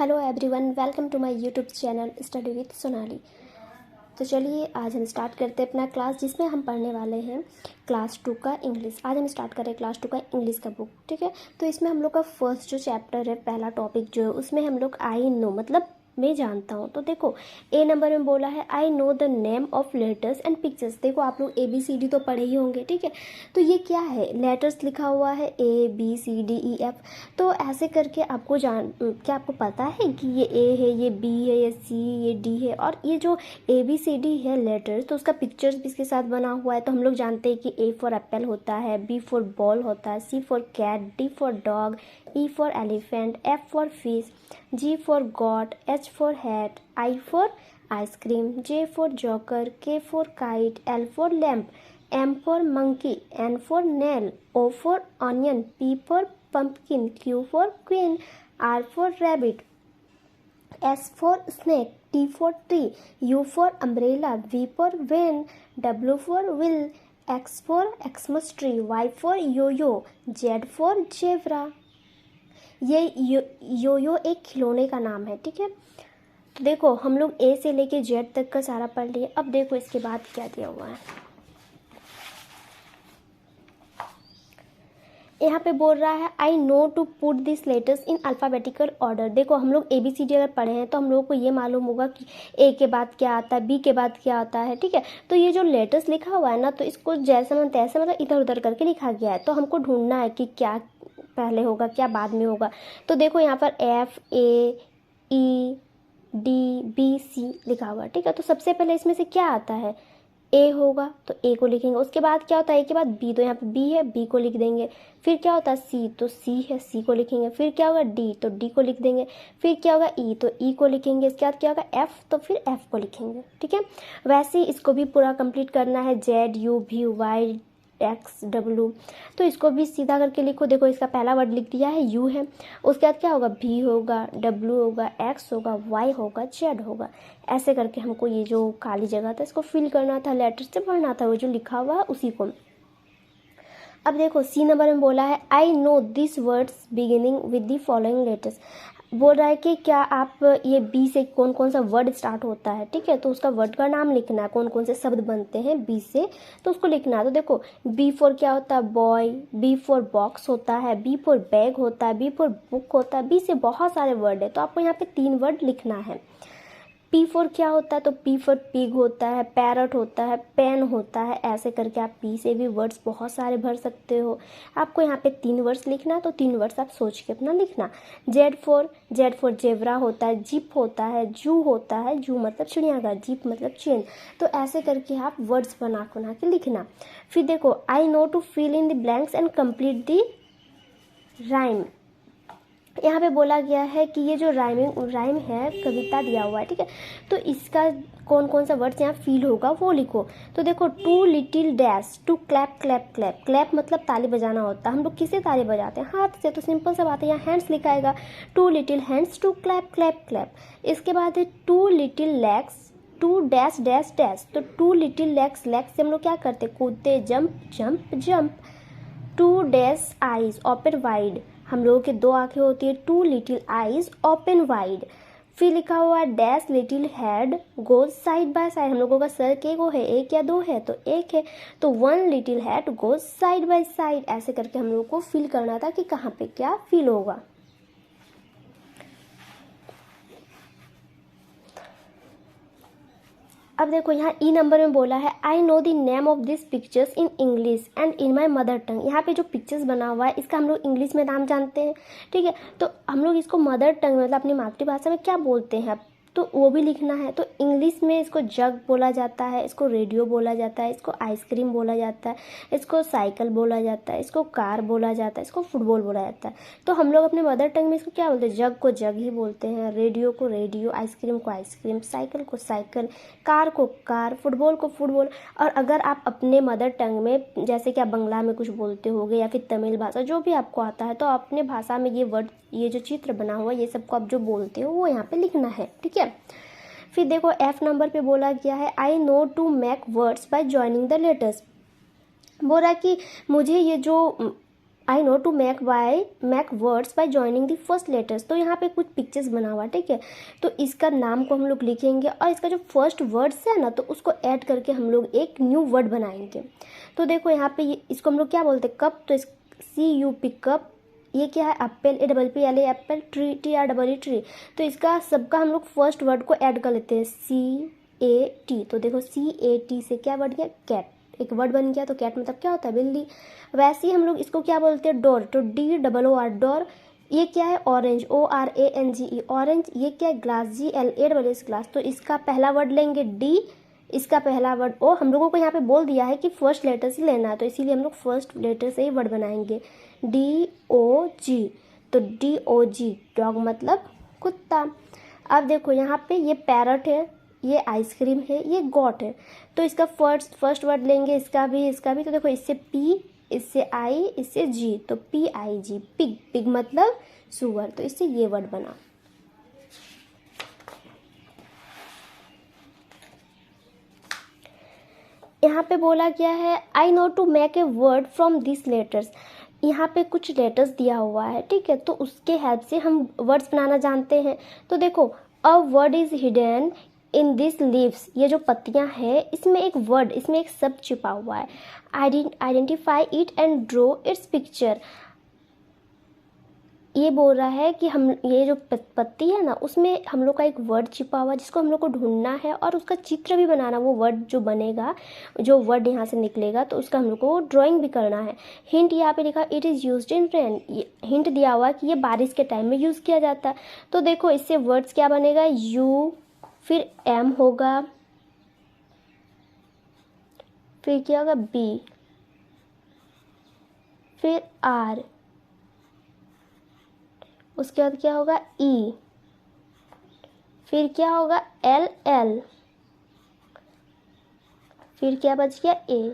Hello everyone, welcome to my YouTube channel study with Sonali. तो चलिए आज हम स्टार्ट करते हैं अपना क्लास, जिसमें हम पढ़ने वाले हैं क्लास 2 का इंग्लिश। आज हम स्टार्ट करें क्लास 2 का इंग्लिश का बुक, ठीक है। तो इसमें हम लोग का फर्स्ट जो चैप्टर है, पहला टॉपिक जो है, उसमें हम लोग आई नो मतलब मैं जानता हूँ। तो देखो ए नंबर में बोला है I know the name of letters and pictures. देखो आप लोग ABCD तो पढ़े ही होंगे, ठीक है। तो ये क्या है, लेटर्स लिखा हुआ है ABCDEF। तो ऐसे करके आपको क्या आपको पता है कि ये A है, ये B है, ये C, ये D है, और ये जो ABCD है लेटर्स, तो उसका पिक्चर्स भी इसके साथ बना हुआ है। तो हम लोग जानते हैं कि A फॉर एप्पल होता है, B फॉर बॉल होता है, C for cat, D for dog, E for elephant, F for fish, G for goat, H for hat, I for ice cream, J for joker, K for kite, L for lamp, M for monkey, N for nail, O for onion, P for pumpkin, Q for queen, R for rabbit, S for snake, T for tree, U for umbrella, V for van, W for wheel, X for Xmas tree, Y for yo-yo, Z for zebra। ये यो एक खिलौने का नाम है, ठीक है। तो देखो हम लोग A से लेके Z तक का सारा पढ़ लिए। अब देखो इसके बाद क्या दिया हुआ है। यहाँ पे बोल रहा है I know to put this letters in alphabetical order. देखो हम लोग ABCD अगर पढ़े हैं तो हम लोगों को ये मालूम होगा कि A के बाद क्या आता है, B के बाद क्या आता है, ठीक है। तो ये जो लेटर्स लिखा हुआ है ना, तो इसको जैसे मन तैसे मतलब इधर उधर करके लिखा गया है। तो हमको ढूंढना है कि क्या पहले होगा, क्या बाद में होगा। तो देखो यहाँ पर FAEDBC लिखा हुआ है, ठीक है। तो सबसे पहले इसमें से क्या आता है, ए होगा तो ए को लिखेंगे। उसके बाद क्या होता है, ए के बाद बी, तो यहाँ पे बी है, बी को लिख देंगे। फिर क्या होता है सी, तो सी है, सी को लिखेंगे। फिर क्या होगा डी, तो डी को लिख देंगे। फिर क्या होगा ई, तो ई को लिखेंगे। इसके बाद क्या होगा एफ, तो फिर एफ को लिखेंगे, ठीक है। वैसे ही इसको भी पूरा कंप्लीट करना है, ZUVY XW। तो इसको भी सीधा करके लिखो। देखो इसका पहला वर्ड लिख दिया है यू है, उसके बाद क्या होगा भी होगा, W होगा, X होगा, Y होगा, Z होगा। ऐसे करके हमको ये जो खाली जगह था इसको फिल करना था, लेटर से भरना था, वो जो लिखा हुआ है उसी को। अब देखो C नंबर में बोला है I no this words beginning with the following letters. बोल रहा है कि क्या आप ये बी से कौन कौन सा वर्ड स्टार्ट होता है, ठीक है। तो उसका वर्ड का नाम लिखना है, कौन कौन से शब्द बनते हैं बी से, तो उसको लिखना है। तो देखो बी फॉर क्या होता है बॉय, बी फॉर बॉक्स होता है, बी फॉर बैग होता है, बी फॉर बुक होता है। बी से बहुत सारे वर्ड है, तो आपको यहाँ पे 3 वर्ड लिखना है। पी फॉर क्या होता है, तो पी फॉर पिग होता है, पैरट होता है, पेन होता है। ऐसे करके आप पी से भी वर्ड्स बहुत सारे भर सकते हो। आपको यहाँ पे 3 वर्ड्स लिखना है, तो 3 वर्ड्स आप सोच के अपना लिखना। जेड फॉर जेब्रा होता है, जीप होता है, जू होता है, जू मतलब चिड़ियाघर, जीप मतलब चेन। तो ऐसे करके आप वर्ड्स बना के लिखना। फिर देखो I know to fill in the blanks and complete the rhyme. यहाँ पे बोला गया है कि ये जो राइम है, कविता दिया हुआ है, ठीक है। तो इसका कौन कौन सा वर्ड्स यहाँ फील होगा वो लिखो। तो देखो two little dash to clap clap clap. Clap मतलब ताली बजाना होता है। हम लोग किससे ताली बजाते हैं, हाथ से। तो सिंपल सा बात है, यहाँ हैंड्स लिखा आएगा, two little hands to clap clap clap. इसके बाद है two little legs to dash dash dash. तो टू लिटिल लेग्स, लेग्स से हम लोग क्या करते, कूदते, jump jump jump. Two dash eyes open wide, हम लोगों के 2 आंखें होती है, two little eyes open wide. फिर लिखा हुआ dash little head goes side by side. हम लोगों का सर के गो है, 1 या 2 है, तो 1 है, तो 1 little head goes side by side. ऐसे करके हम लोगों को फील करना था कि कहाँ पे क्या फील होगा। अब देखो यहाँ ई नंबर में बोला है I know the name of this pictures in English and in my mother tongue. यहाँ पे जो पिक्चर्स बना हुआ है इसका हम लोग इंग्लिश में नाम जानते हैं, ठीक है। तो हम लोग इसको मदर टंग मतलब अपनी मातृभाषा में क्या बोलते हैं, तो वो भी लिखना है। तो इंग्लिश में इसको जग बोला जाता है, इसको रेडियो बोला जाता है, इसको आइसक्रीम बोला जाता है, इसको साइकिल बोला जाता है, इसको कार बोला जाता है, इसको फुटबॉल बोला जाता है। तो हम लोग अपने मदर टंग में इसको क्या बोलते हैं, जग को जग ही बोलते हैं, रेडियो को रेडियो, आइसक्रीम को आइसक्रीम, साइकिल को साइकिल, कार को कार, फुटबॉल को फुटबॉल। और अगर आप अपने मदर टंग में जैसे कि आप बंगला में कुछ बोलते होगे या फिर तमिल भाषा, जो भी आपको आता है, तो अपने भाषा में ये वर्ड, ये जो चित्र बना हुआ है, ये सबको आप जो बोलते हो वो यहाँ पे लिखना है, ठीक है। फिर देखो F नंबर पे बोला गया है I know to make words by joining the letters. बोल रहा है कि मुझे ये जो I know to make words by joining the first letters. तो यहाँ पे कुछ पिक्चर्स बना हुआ, ठीक है। तो इसका नाम को हम लोग लिखेंगे और इसका जो फर्स्ट वर्ड्स है ना, तो उसको ऐड करके हम लोग एक न्यू वर्ड बनाएंगे। तो देखो यहाँ पे इसको हम लोग क्या बोलते हैं, कप। तो CUP कप। ये क्या है, Apple, APPL Apple, tree, TREE tree. तो इसका सबका हम लोग फर्स्ट वर्ड को ऐड कर लेते हैं, CAT। तो देखो CAT से क्या वर्ड गया, कैट। एक वर्ड बन गया। तो कैट मतलब क्या होता है, बिल्ली। वैसे ही हम लोग इसको क्या बोलते हैं, डोर। तो DOOR डोर। ये क्या है, ऑरेंज, ORANGE ऑरेंज। ये क्या है, ग्लास, GLASS ग्लास। तो इसका पहला वर्ड लेंगे D, इसका पहला वर्ड O। हम लोगों को यहाँ पे बोल दिया है कि फर्स्ट लेटर से लेना है, तो इसीलिए हम लोग फर्स्ट लेटर से ही वर्ड बनाएंगे, DOG। तो DOG डॉग मतलब कुत्ता। अब देखो यहाँ पे ये पैरट है, ये आइसक्रीम है, ये गॉट है। तो इसका फर्स्ट वर्ड लेंगे, इसका भी। तो देखो इससे P, इससे I, इससे G। तो PIG पिग। पिग मतलब सुअर। तो इससे ये वर्ड बना। यहाँ पे बोला गया है I know to make a word from this letters. यहाँ पे कुछ लेटर्स दिया हुआ है, ठीक है। तो उसके हेल्प से हम वर्ड्स बनाना जानते हैं। तो देखो, a word is hidden in this leaves. ये जो पत्तियाँ हैं, इसमें एक वर्ड, इसमें एक शब्द छिपा हुआ है। Identify it and draw it's picture. ये बोल रहा है कि हम ये जो पत्ती है ना, उसमें हम लोग का एक वर्ड छिपा हुआ है जिसको हम लोग को ढूंढना है और उसका चित्र भी बनाना। वो वर्ड जो बनेगा, जो वर्ड यहाँ से निकलेगा, तो उसका हम लोग को ड्राइंग भी करना है। हिंट यहाँ पे लिखा it is used in rain. Hint दिया हुआ कि ये बारिश के टाइम में यूज़ किया जाता है। तो देखो इससे वर्ड्स क्या बनेगा, U, फिर M होगा, फिर क्या होगा B, फिर R, उसके बाद क्या होगा E, फिर क्या होगा L, फिर क्या बच गया A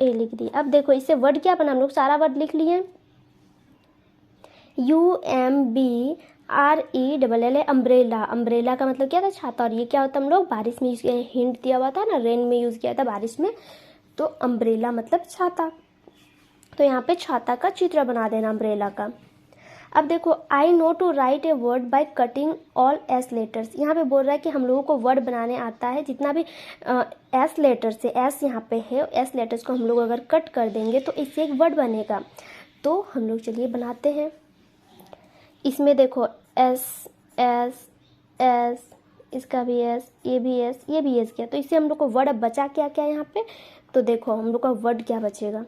लिख दिया। अब देखो इससे वर्ड क्या बना, हम लोग सारा वर्ड लिख लिए, UMBRELLA अम्ब्रेला। अम्ब्रेला का मतलब क्या था, छाता। और ये क्या होता है, हम लोग बारिश में यूज़ किया, हिंट दिया हुआ था ना, रेन में यूज़ किया था, बारिश में। तो अम्ब्रेला मतलब छाता। तो यहाँ पे छाता का चित्र बना देना, अम्ब्रेला का। अब देखो, I know to write a word by cutting all S letters. यहाँ पे बोल रहा है कि हम लोगों को वर्ड बनाने आता है जितना भी S लेटर से, S यहाँ पे है, S लेटर्स को हम लोग अगर कट कर देंगे तो इससे एक वर्ड बनेगा। तो हम लोग चलिए बनाते हैं। इसमें देखो S, इसका भी S, ये भी S, ये भी S किया। तो इससे हम लोग को वर्ड अब बचा क्या क्या यहाँ पे। तो देखो हम लोग का वर्ड क्या बचेगा,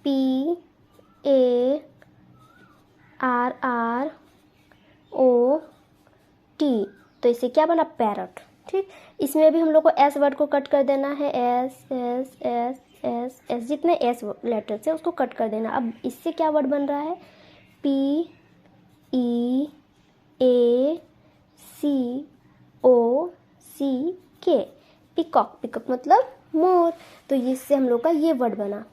PARROT। तो इससे क्या बना, पैरट, ठीक। इसमें भी हम लोग को S वर्ड को कट कर देना है, S, जितने S लेटर्स है उसको कट कर देना। अब इससे क्या वर्ड बन रहा है, PEACOCK, पिकॉक। पिकॉक मतलब मोर। तो इससे हम लोग का ये वर्ड बना,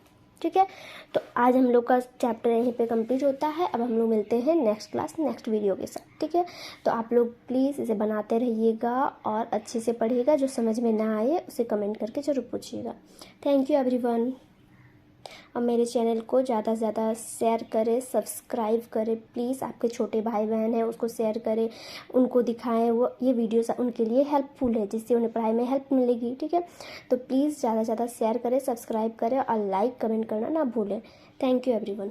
ठीक है। तो आज हम लोग का चैप्टर यहीं पे कंप्लीट होता है। अब हम लोग मिलते हैं नेक्स्ट क्लास, नेक्स्ट वीडियो के साथ, ठीक है। तो आप लोग प्लीज़ इसे बनाते रहिएगा और अच्छे से पढ़िएगा। जो समझ में ना आए उसे कमेंट करके ज़रूर पूछिएगा। Thank you everyone. और मेरे चैनल को ज़्यादा से ज़्यादा शेयर करें, सब्सक्राइब करें प्लीज़। आपके छोटे भाई बहन हैं, उसको शेयर करें, उनको दिखाएं। वो ये वीडियोस उनके लिए हेल्पफुल है, जिससे उन्हें पढ़ाई में हेल्प मिलेगी, ठीक है। तो प्लीज़ ज़्यादा से ज़्यादा शेयर करें, सब्सक्राइब करें और लाइक कमेंट करना ना भूलें। Thank you everyone.